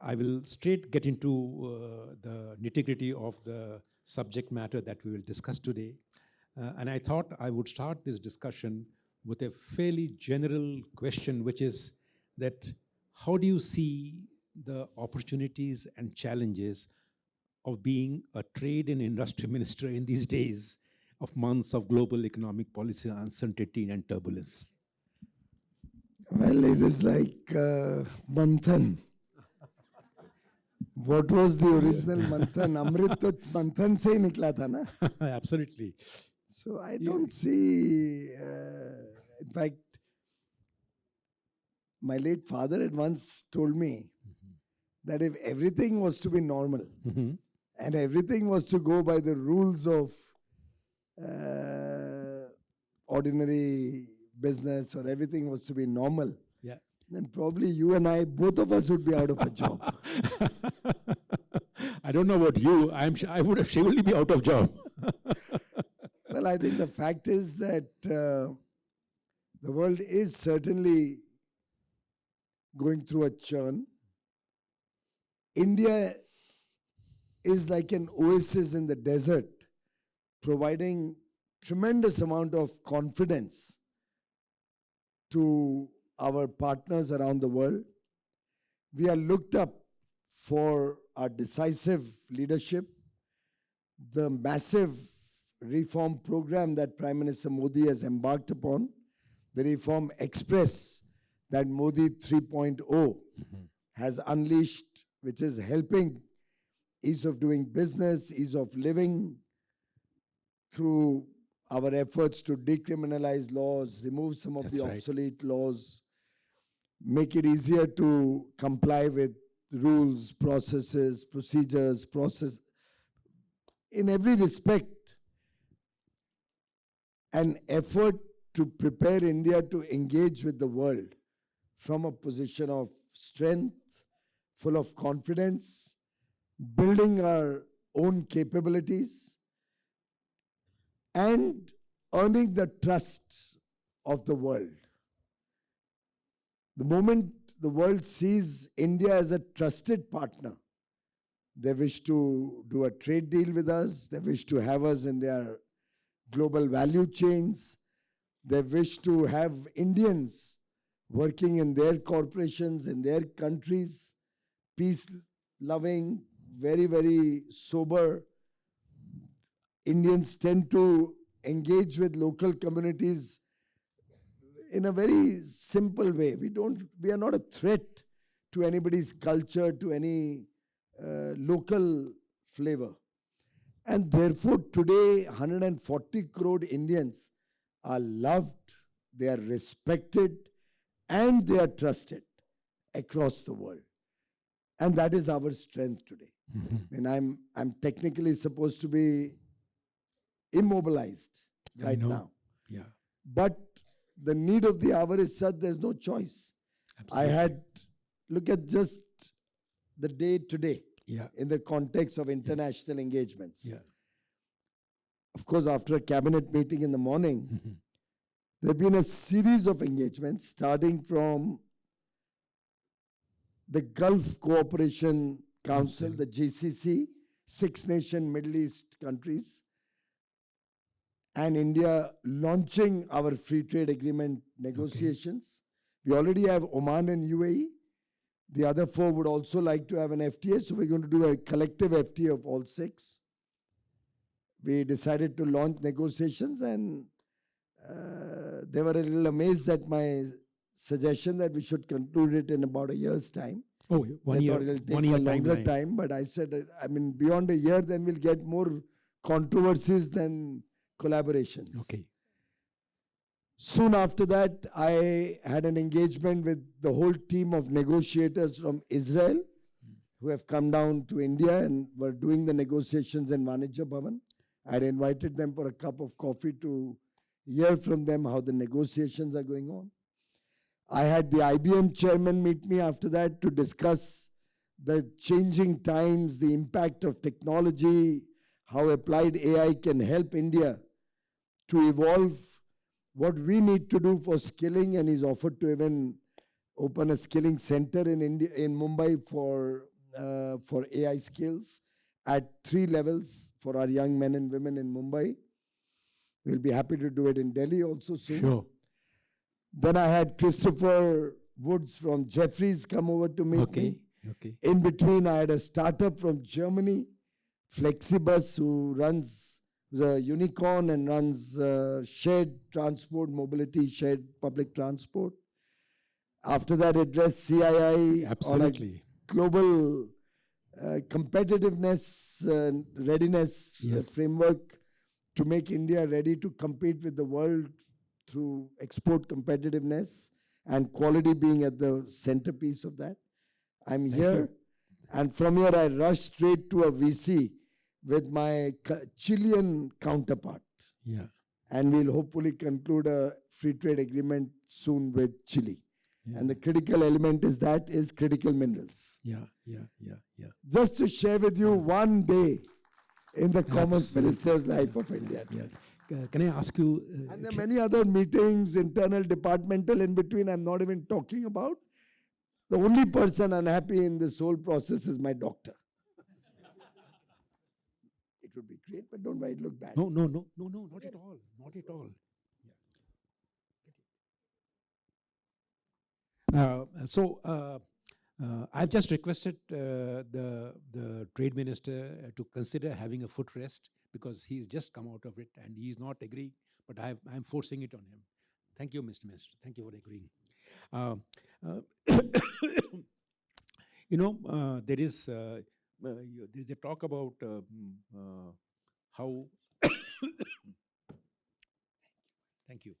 I will straight get into the nitty-gritty of the subject matter that we will discuss today. And I thought I would start this discussion with a fairly general question, which is that how do you see the opportunities and challenges of being a trade and industry minister in these days of months of global economic policy uncertainty and turbulence? Well, it is like Manthan. What was the original Manthan? Amrit to Manthan se hi nikla tha na. Absolutely. So I don't see, in fact, my late father had once told me that if everything was to be normal and everything was to go by the rules of ordinary business, or everything was to be normal, then probably you and I, both of us would be out of a job. I don't know about you. I would have surely be out of job. Well, I think the fact is that the world is certainly going through a churn. India is like an oasis in the desert, providing tremendous amount of confidence to our partners around the world. We are looked up for our decisive leadership, the massive reform program that Prime Minister Modi has embarked upon, the Reform Express that Modi 3.0 has unleashed, which is helping ease of doing business, ease of living through our efforts to decriminalize laws, remove some of the obsolete laws, make it easier to comply with rules, processes, procedures, in every respect, an effort to prepare India to engage with the world from a position of strength, full of confidence, building our own capabilities, and earning the trust of the world. The moment the world sees India as a trusted partner, they wish to do a trade deal with us, they wish to have us in their global value chains, they wish to have Indians working in their corporations, in their countries, peace-loving, very, very sober. Indians tend to engage with local communities in a very simple way. We are not a threat to anybody's culture, to any local flavor. And therefore, today, 140 crore Indians are loved, they are respected, and they are trusted across the world. And that is our strength today. And I'm technically supposed to be immobilized right now. Yeah. But the need of the hour is such there's no choice. Absolutely. Look at just the day today in the context of international engagements. Yeah. Of course, after a cabinet meeting in the morning, there have been a series of engagements starting from the Gulf Cooperation Council, the GCC, 6-nation Middle East countries, and India launching our free trade agreement negotiations. We already have Oman and UAE. The other 4 would also like to have an FTA, so we're going to do a collective FTA of all 6. We decided to launch negotiations, and they were a little amazed at my suggestion that we should conclude it in about a year's time. Oh, one year. It'll take a longer time, but I said, beyond a year, then we'll get more controversies than collaborations. Okay. Soon after that, I had an engagement with the whole team of negotiators from Israel who have come down to India and were doing the negotiations in Vanijya Bhavan. I had invited them for a cup of coffee to hear from them how the negotiations are going on. I had the IBM chairman meet me after that to discuss the changing times, the impact of technology, how applied AI can help India to evolve, what we need to do for skilling, and he's offered to even open a skilling center in India, in Mumbai, for for AI skills at 3 levels for our young men and women in Mumbai. We'll be happy to do it in Delhi also soon. Sure. Then I had Christopher Woods from Jefferies come over to meet Okay. me. Okay. In between, I had a startup from Germany, Flexibus, who runs the unicorn and runs shared transport, mobility, shared public transport. After that, addressed CII Absolutely. on a global competitiveness readiness Yes. framework to make India ready to compete with the world through export competitiveness and quality being at the centerpiece of that. I'm Thank here, you. and from here I rushed straight to a VC with my Chilean counterpart. Yeah. And we'll hopefully conclude a free trade agreement soon with Chile. Yeah. And the critical element is critical minerals. Yeah. Just to share with you one day in the Commerce Absolutely. Minister's life of India. Yeah. Can I ask you? And there are many other meetings, internal, departmental, in between, I'm not even talking about. The only person unhappy in this whole process is my doctor. It would be great, but don't worry, it look bad. No, not at all. Not at all. I've just requested the trade minister to consider having a footrest because he's just come out of it and he's not agreeing. But I'm forcing it on him. Thank you, Mr. Minister. Thank you for agreeing. There is a talk about how. Thank you.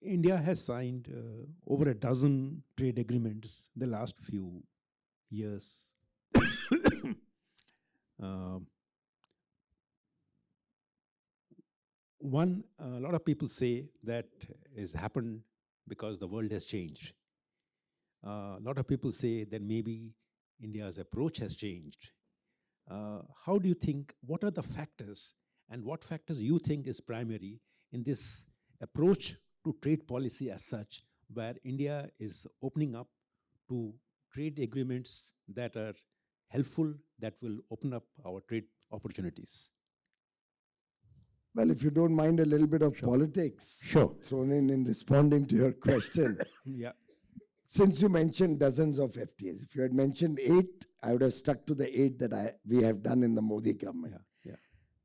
India has signed over a dozen trade agreements the last few years. A lot of people say that has happened because the world has changed. A lot of people say that maybe India's approach has changed. How do you think, what are the factors and what factors you think is primary in this approach to trade policy as such, where India is opening up to trade agreements that are helpful, that will open up our trade opportunities? Well, if you don't mind a little bit of politics thrown in responding to your question. Yeah. Since you mentioned dozens of FTAs, if you had mentioned 8, I would have stuck to the 8 that we have done in the Modi government. Yeah.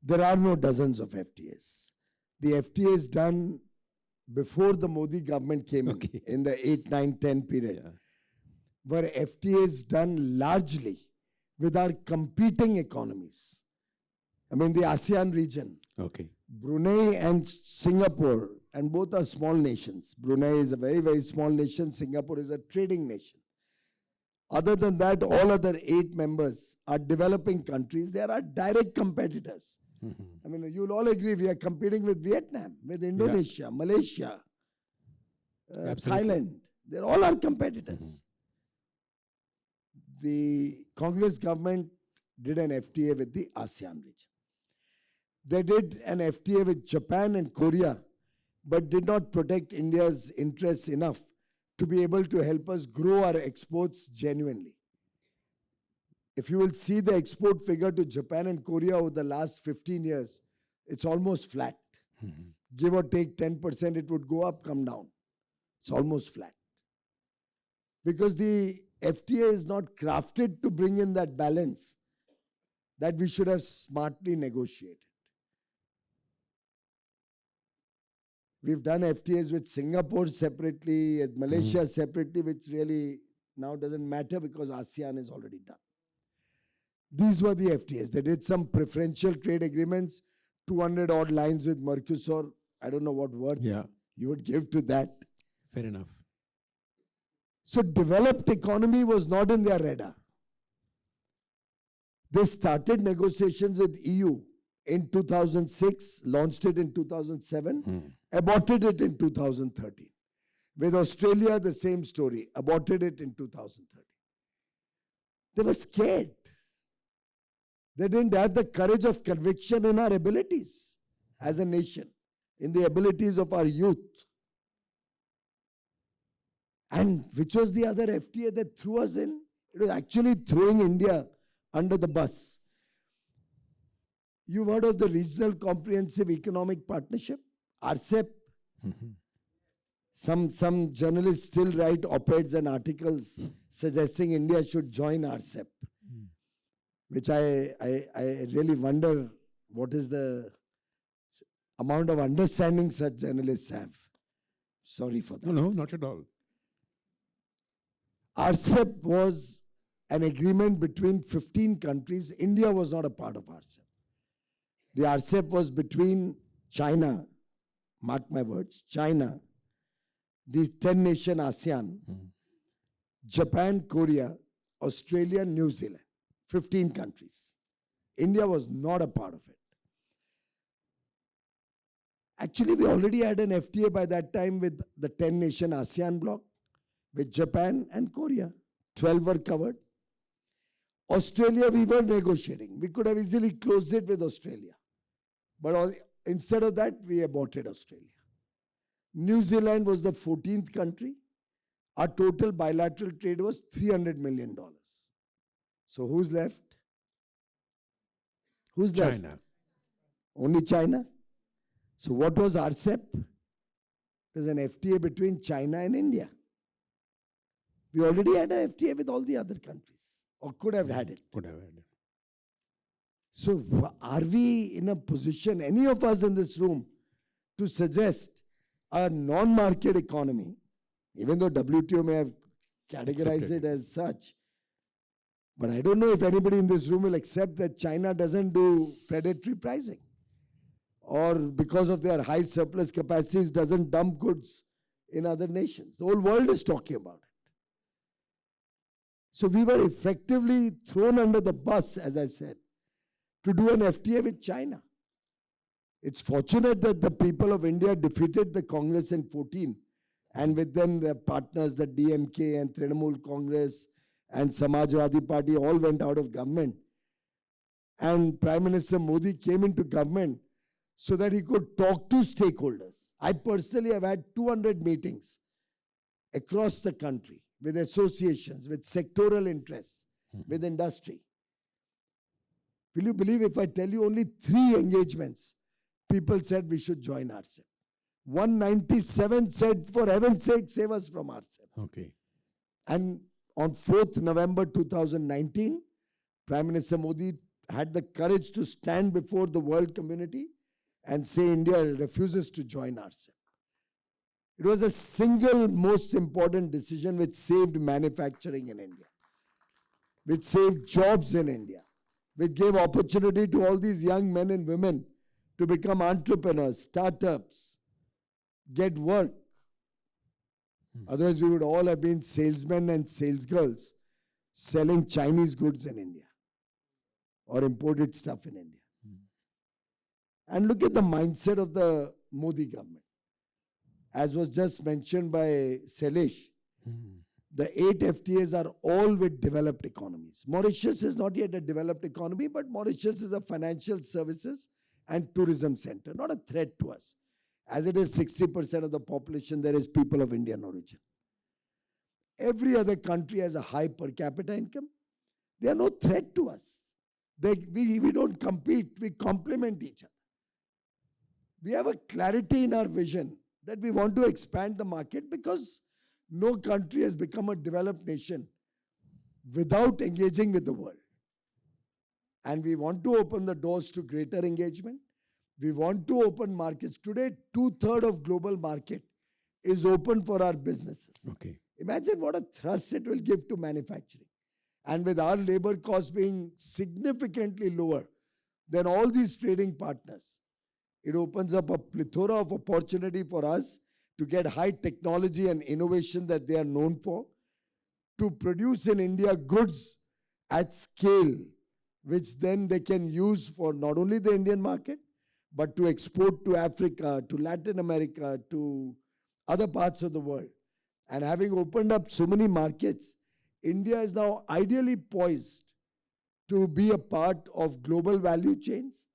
There are no dozens of FTAs. The FTAs done before the Modi government came in the 8, 9, 10 period were FTAs done largely with our competing economies. I mean, the ASEAN region. Brunei and Singapore, and both are small nations. Brunei is a very, very small nation. Singapore is a trading nation. Other than that, all other 8 members are developing countries. They are our direct competitors. I mean, you'll all agree we are competing with Vietnam, with Indonesia, Malaysia, Thailand. They're all our competitors. The Congress government did an FTA with the ASEAN region. They did an FTA with Japan and Korea, but did not protect India's interests enough to be able to help us grow our exports genuinely. If you will see the export figure to Japan and Korea over the last 15 years, it's almost flat. Give or take 10%, it would go up, come down. It's almost flat. Because the FTA is not crafted to bring in that balance that we should have smartly negotiated. We've done FTAs with Singapore separately, and Malaysia separately, which really now doesn't matter because ASEAN is already done. These were the FTAs. They did some preferential trade agreements, 200 odd lines with Mercosur. I don't know what word you would give to that. Fair enough. So developed economy was not in their radar. They started negotiations with EU in 2006, launched it in 2007, aborted it in 2013. With Australia, the same story, aborted it in 2013. They were scared. They didn't have the courage of conviction in our abilities as a nation, in the abilities of our youth. And which was the other FTA that threw us in? It was actually throwing India under the bus. You've heard of the Regional Comprehensive Economic Partnership, RCEP? Mhm. Some journalists still write op-eds and articles suggesting India should join RCEP, which I really wonder what is the amount of understanding such journalists have. Sorry for that. No, not at all. RCEP was an agreement between 15 countries. India was not a part of RCEP. The RCEP was between China, mark my words, China, the 10-nation ASEAN, Japan, Korea, Australia, New Zealand, 15 countries. India was not a part of it. Actually, we already had an FTA by that time with the 10-nation ASEAN bloc, with Japan and Korea. 12 were covered. Australia, we were negotiating. We could have easily closed it with Australia. But instead of that, we aborted Australia. New Zealand was the 14th country. Our total bilateral trade was $300 million. So who's left? Who's left? China. Only China. So what was RCEP? It was an FTA between China and India. We already had an FTA with all the other countries, or could have had it. Could have had it. So are we in a position, any of us in this room, to suggest a non-market economy, even though WTO may have categorized it as such, but I don't know if anybody in this room will accept that China doesn't do predatory pricing, or because of their high surplus capacities doesn't dump goods in other nations. The whole world is talking about it. So we were effectively thrown under the bus, as I said, to do an FTA with China. It's fortunate that the people of India defeated the Congress in 14, and with them their partners, the DMK and Trinamool Congress and Samajwadi Party all went out of government. And Prime Minister Modi came into government so that he could talk to stakeholders. I personally have had 200 meetings across the country with associations, with sectoral interests, with industry. Will you believe if I tell you only 3 engagements, people said we should join RCEP. 197 said, for heaven's sake, save us from RCEP. Okay. And on 4th November 2019, Prime Minister Modi had the courage to stand before the world community and say India refuses to join RCEP. It was a single most important decision which saved manufacturing in India, which saved jobs in India, which gave opportunity to all these young men and women to become entrepreneurs, startups, get work. Otherwise, we would all have been salesmen and salesgirls selling Chinese goods in India or imported stuff in India. And look at the mindset of the Modi government. As was just mentioned by Sailesh, the 8 FTAs are all with developed economies. Mauritius is not yet a developed economy, but Mauritius is a financial services and tourism center, not a threat to us. As it is 60% of the population, there is people of Indian origin. Every other country has a high per capita income. They are no threat to us. We don't compete, we complement each other. We have a clarity in our vision that we want to expand the market because no country has become a developed nation without engaging with the world. And we want to open the doors to greater engagement. We want to open markets. Today, 2/3 of global market is open for our businesses. Okay. Imagine what a thrust it will give to manufacturing. And with our labor costs being significantly lower than all these trading partners, it opens up a plethora of opportunity for us to get high technology and innovation that they are known for, to produce in India goods at scale, which then they can use for not only the Indian market, but to export to Africa, to Latin America, to other parts of the world. And having opened up so many markets, India is now ideally poised to be a part of global value chains.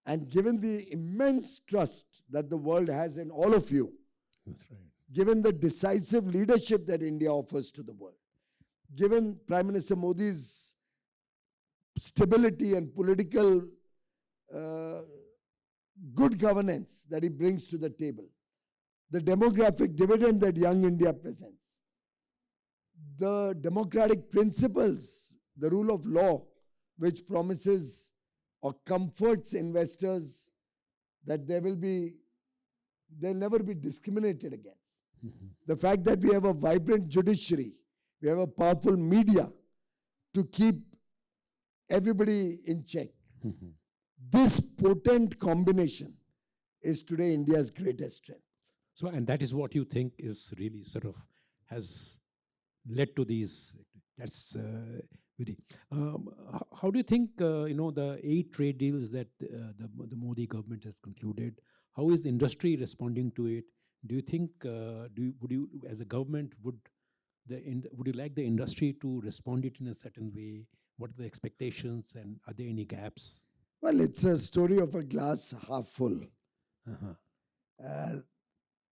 And given the immense trust that the world has in all of you, That's right. given the decisive leadership that India offers to the world, given Prime Minister Modi's stability and political uh, good governance that he brings to the table, the demographic dividend that young India presents, the democratic principles, the rule of law, which promises or comforts investors that they'll never be discriminated against. The fact that we have a vibrant judiciary, we have a powerful media to keep everybody in check. This potent combination is today India's greatest strength. So, and that is what you think is really sort of has led to these. That's very. How do you think the 8 trade deals that the Modi government has concluded? How is industry responding to it? Do you think would you as a government would you like the industry to respond it in a certain way? What are the expectations, and are there any gaps? Well, it's a story of a glass half full.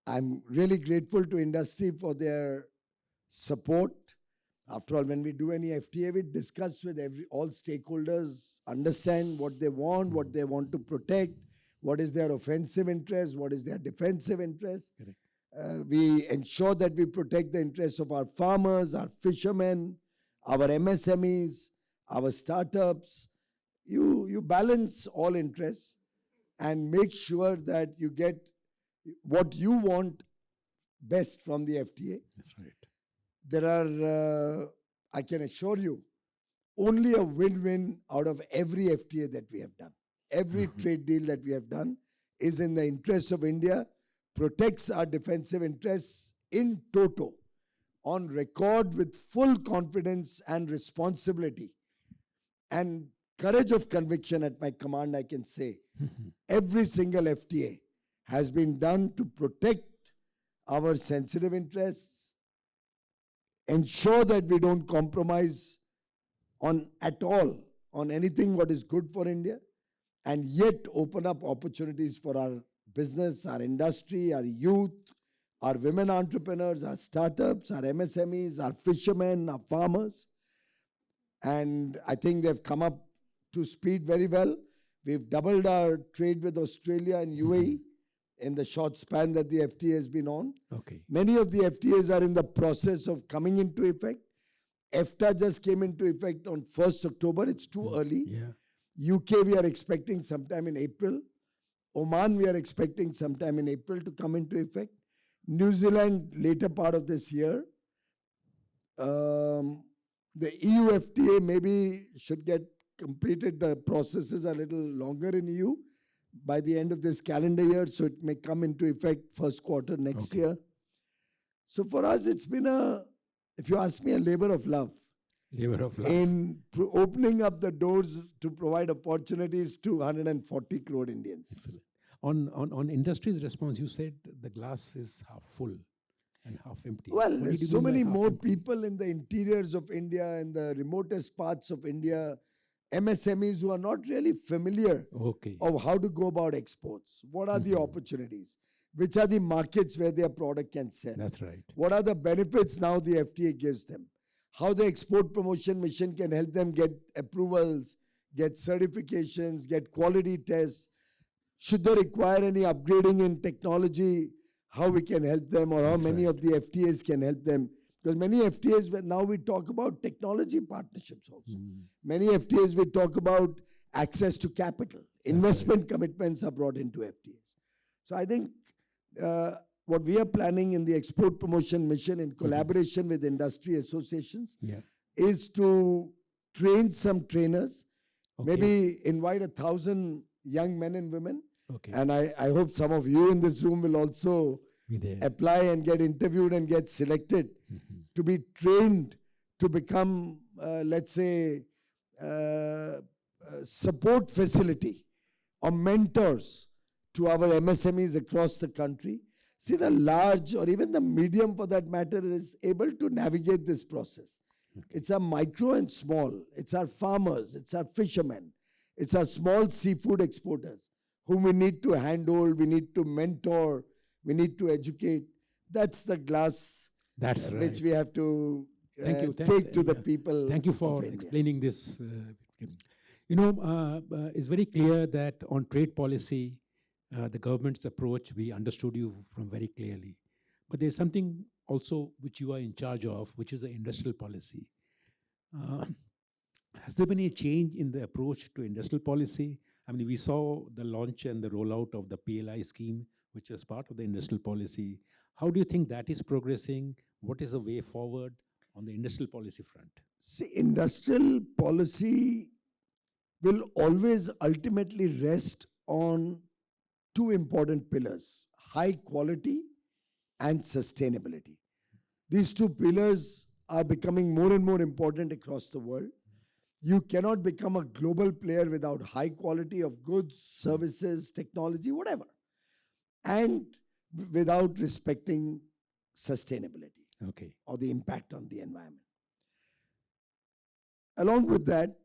I'm really grateful to industry for their support. After all, when we do any FTA, we discuss with all stakeholders, understand what they want to protect, what is their offensive interest, what is their defensive interest. We ensure that we protect the interests of our farmers, our fishermen, our MSMEs, our startups. You balance all interests and make sure that you get what you want best from the FTA. That's right. There are, I can assure you, only a win-win out of every FTA that we have done. Every trade deal that we have done is in the interest of India, protects our defensive interests in toto, on record with full confidence and responsibility and courage of conviction at my command. I can say every single FTA has been done to protect our sensitive interests, ensure that we don't compromise at all on anything what is good for India, and yet open up opportunities for our business, our industry, our youth, our women entrepreneurs, our startups, our MSMEs, our fishermen, our farmers. And I think they've come up to speed very well. We've doubled our trade with Australia and UAE in the short span that the FTA has been on. Okay. Many of the FTAs are in the process of coming into effect. EFTA just came into effect on 1st October. It's too early. Yeah. UK, we are expecting sometime in April. Oman, we are expecting sometime in April to come into effect. New Zealand, later part of this year. The EU FTA maybe should get completed. The process is a little longer in EU by the end of this calendar year, so it may come into effect first quarter next year. So for us, it's been if you ask me, a labor of love. Labor of love. In opening up the doors to provide opportunities to 140 crore Indians. Excellent. On industry's response, you said the glass is half full and half empty. Well, there's so many more people in the interiors of India and the remotest parts of India, MSMEs who are not really familiar of how to go about exports. What are the opportunities? Which are the markets where their product can sell? That's right. What are the benefits now the FTA gives them? How the export promotion mission can help them get approvals, get certifications, get quality tests. Should they require any upgrading in technology, how we can help them, or how many of the FTAs can help them. Because many FTAs, now we talk about technology partnerships also. Many FTAs, we talk about access to capital. Investment commitments are brought into FTAs. So I think what we are planning in the export promotion mission in collaboration with industry associations is to train some trainers, maybe invite 1,000 young men and women. And I hope some of you in this room will also apply and get interviewed and get selected to be trained to become, let's say, support facility or mentors to our MSMEs across the country. See, the large or even the medium for that matter is able to navigate this process. It's our micro and small. It's our farmers. It's our fishermen. It's our small seafood exporters whom we need to handhold, we need to mentor, we need to educate. That's the glass That's right. which we have to Thank you. take to the people. Thank you of for India. explaining this. It's very clear that on trade policy, the government's approach, we understood you from very clearly. But there's something also which you are in charge of, which is the industrial policy. Uh, has there been a change in the approach to industrial policy? I mean, we saw the launch and the rollout of the PLI scheme, which is part of the industrial policy. How do you think that is progressing? What is the way forward on the industrial policy front? See, industrial policy will always ultimately rest on two important pillars: high quality and sustainability. These two pillars are becoming more and more important across the world. You cannot become a global player without high quality of goods, services, technology, whatever, and without respecting sustainability or the impact on the environment. Along with that,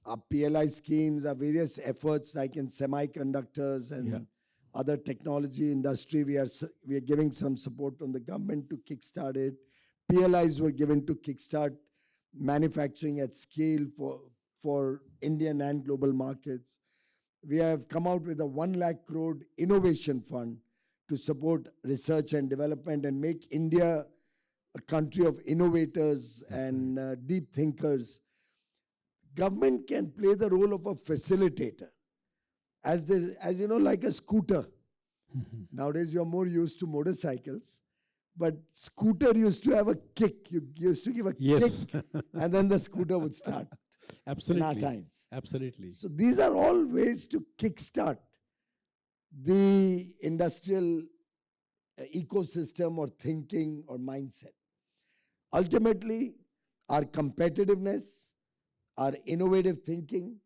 our PLI schemes, our various efforts like in semiconductors and other technology industry, we are giving some support from the government to kickstart it. PLIs were given to kickstart manufacturing at scale for Indian and global markets. We have come out with a 1 lakh crore innovation fund to support research and development and make India a country of innovators and deep thinkers. Government can play the role of a facilitator. As you know, like a scooter. Nowadays, you're more used to motorcycles. But scooter used to have a kick. You used to give a kick, and then the scooter would start. Absolutely. In our times. Absolutely. So these are all ways to kickstart the industrial ecosystem or thinking or mindset. Ultimately, our competitiveness, our innovative thinking,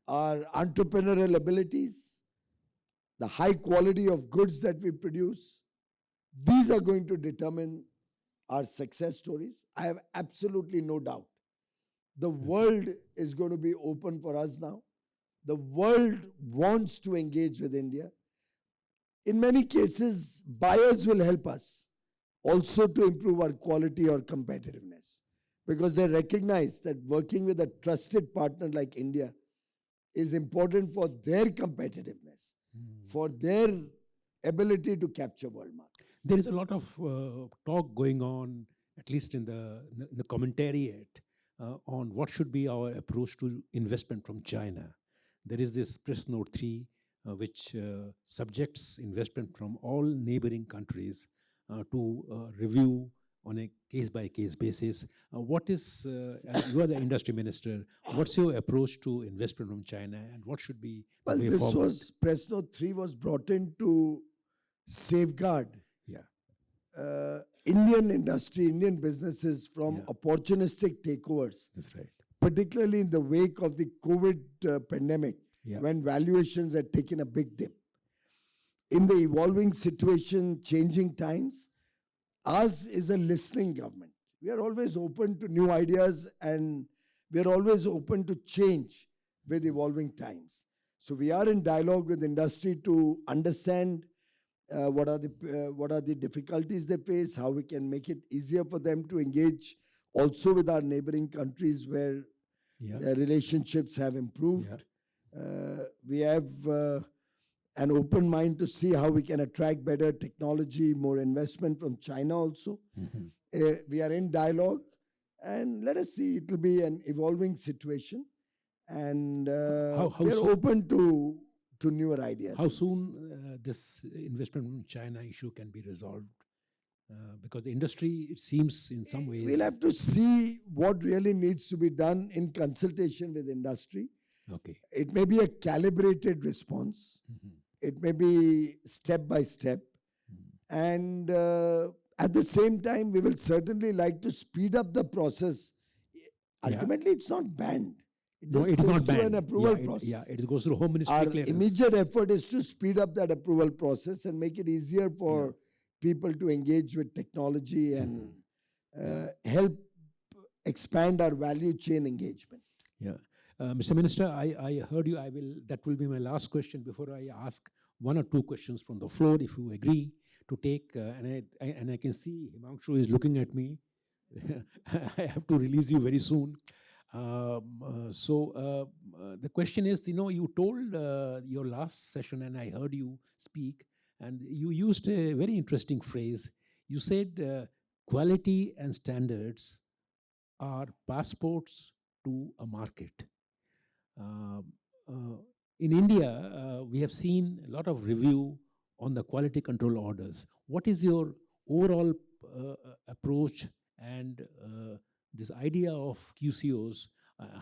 our entrepreneurial abilities, the high quality of goods that we produce, these are going to determine our success stories. I have absolutely no doubt. The world is going to be open for us now. The world wants to engage with India. In many cases, buyers will help us also to improve our quality or competitiveness, because they recognize that working with a trusted partner like India is important for their competitiveness, for their ability to capture world markets. There is a lot of talk going on, at least in the commentariat, on what should be our approach to investment from China. There is this press note 3, which subjects investment from all neighboring countries to review on a case-by-case basis. What is, you are the industry minister, what's your approach to investment from China, and what should be the way forward? Press note 3 was brought in to safeguard Indian industry, Indian businesses from opportunistic takeovers. That's right. Particularly in the wake of the COVID pandemic, when valuations had taken a big dip. In the evolving situation, changing times, ours is a listening government. We are always open to new ideas and we are always open to change with evolving times. So we are in dialogue with industry to understand what are the difficulties they face, how we can make it easier for them to engage also with our neighboring countries where their relationships have improved. We have an open mind to see how we can attract better technology, more investment from China also. We are in dialogue, and let us see, it will be an evolving situation, and we are open to newer ideas. How soon this investment from China issue can be resolved? Because the industry, it seems in some ways... We'll have to see what really needs to be done in consultation with industry. It may be a calibrated response. It may be step by step. And at the same time, we will certainly like to speed up the process. Ultimately, it's not banned. It is not banned. An approval process. It goes through Home Ministry Our clearance. immediate effort is to speed up that approval process and make it easier for people to engage with technology and help expand our value chain engagement. Mr. Minister, I heard you. That will be my last question before I ask one or two questions from the floor, if you agree to take, and I can see Himanshu is looking at me. I have to release you very soon. The question is, you told your last session, and I heard you speak, and you used a very interesting phrase. You said quality and standards are passports to a market. Uh, uh, in India, we have seen a lot of review on the quality control orders. What is your overall approach and this idea of QCOs?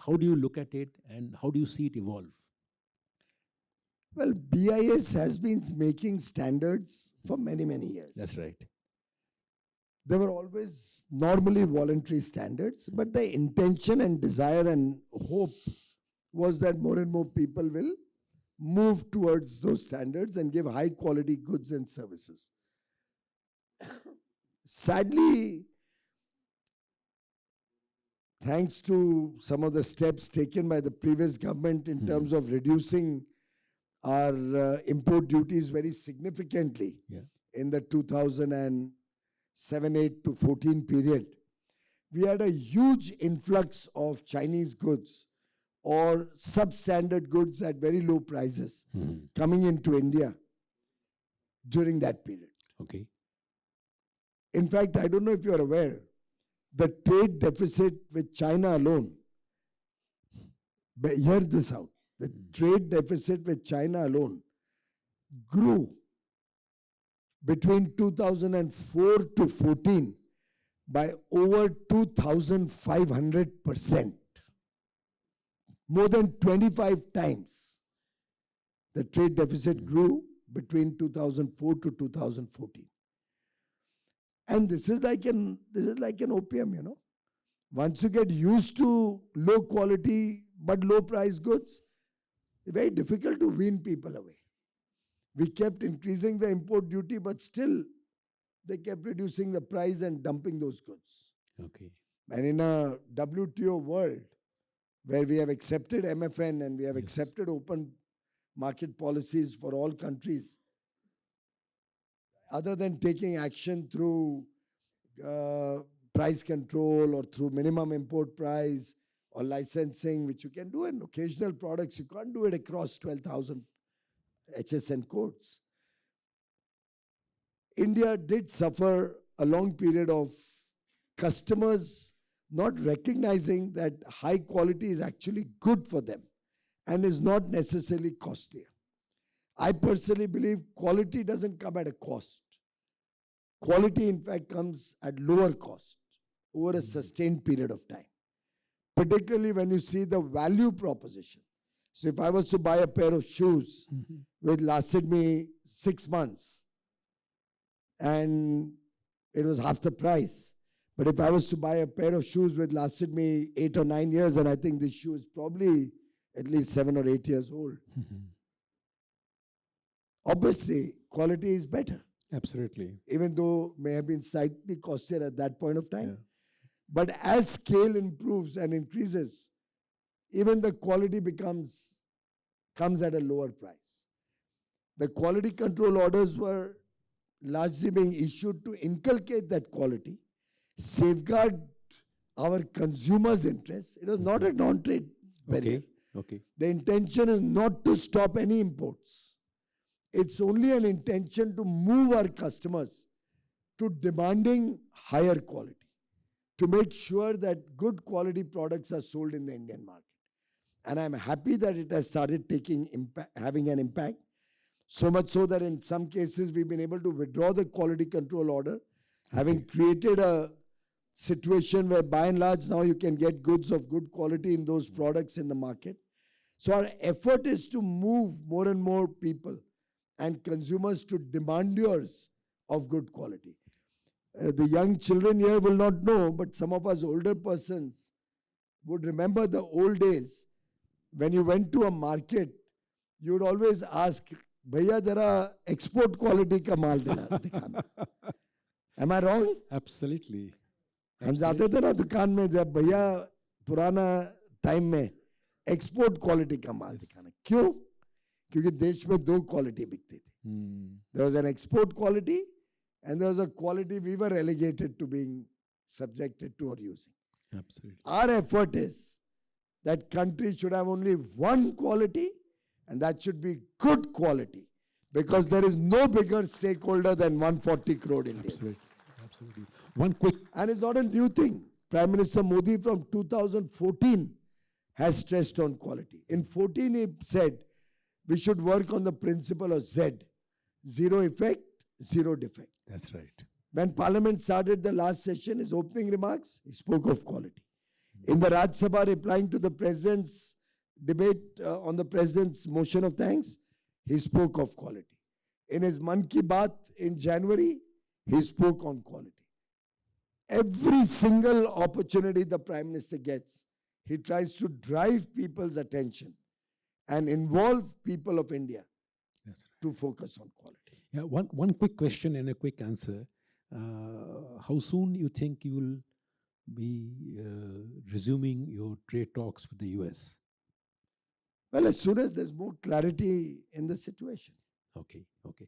How do you look at it and how do you see it evolve? Well, BIS has been making standards for many, many years. That's right. There were always normally voluntary standards, but the intention and desire and hope was that more and more people will move towards those standards and give high quality goods and services. Sadly, thanks to some of the steps taken by the previous government in terms of reducing our import duties very significantly in the 2007-8 to 14 period, we had a huge influx of Chinese goods or substandard goods at very low prices coming into India during that period. Okay. In fact, I don't know if you're aware, the trade deficit with China alone, hear this out, the trade deficit with China alone grew between 2004 to 14 by over 2,500%. More than 25 times the trade deficit grew between 2004 to 2014. And this is like an opium, you know. Once you get used to low quality but low price goods, it's very difficult to wean people away. We kept increasing the import duty, but still they kept reducing the price and dumping those goods. Okay. And in a WTO world, where we have accepted MFN and we have accepted open market policies for all countries, other than taking action through price control or through minimum import price or licensing, which you can do in occasional products, you can't do it across 12,000 HSN codes. India did suffer a long period of customers not recognizing that high quality is actually good for them and is not necessarily costlier. I personally believe quality doesn't come at a cost. Quality, in fact, comes at lower cost over a sustained period of time, particularly when you see the value proposition. So if I was to buy a pair of shoes which lasted me 6 months and it was half the price, but if I was to buy a pair of shoes which lasted me 8 or 9 years, and I think this shoe is probably at least 7 or 8 years old, obviously quality is better. Absolutely. Even though may have been slightly costlier at that point of time. But as scale improves and increases, even the quality comes at a lower price. The quality control orders were largely being issued to inculcate that quality, safeguard our consumers' interests. It was not a non-trade barrier. Okay. The intention is not to stop any imports. It's only an intention to move our customers to demanding higher quality, to make sure that good quality products are sold in the Indian market. And I'm happy that it has started having an impact, so much so that in some cases we've been able to withdraw the quality control order, having created a situation where by and large now you can get goods of good quality in those products in the market. So our effort is to move more and more people and consumers to demanders of good quality. The young children here will not know, but some of us older persons would remember the old days when you went to a market, you would always ask, Bhaiya jara export quality ka maal dikhana. Am I wrong? Absolutely. हम जाते थे ना दुकान में जब भैया पुराना time में एक्सपोर्ट क्वालिटी का माल दिखाना. क्यों? क्योंकि देश में दो क्वालिटी बिकती थी. There was an export quality and there was a quality we were relegated to being subjected to or using. Absolutely. Our effort is that country should have only one quality, and that should be good quality, because there is no bigger stakeholder than 140 crore Indians. Absolutely. Absolutely. One quick. And it's not a new thing. Prime Minister Modi from 2014 has stressed on quality. In 14, he said we should work on the principle of Z, zero effect, zero defect. That's right. When Parliament started the last session, his opening remarks, he spoke of quality. In the Rajya Sabha, replying to the President's debate on the President's motion of thanks, he spoke of quality. In his Man Ki Baat in January, he spoke on quality. Every single opportunity the Prime Minister gets, he tries to drive people's attention and involve people of India to focus on quality. Yeah, one quick question and a quick answer. How soon you think you will be resuming your trade talks with the US? Well, as soon as there's more clarity in the situation. Okay, okay.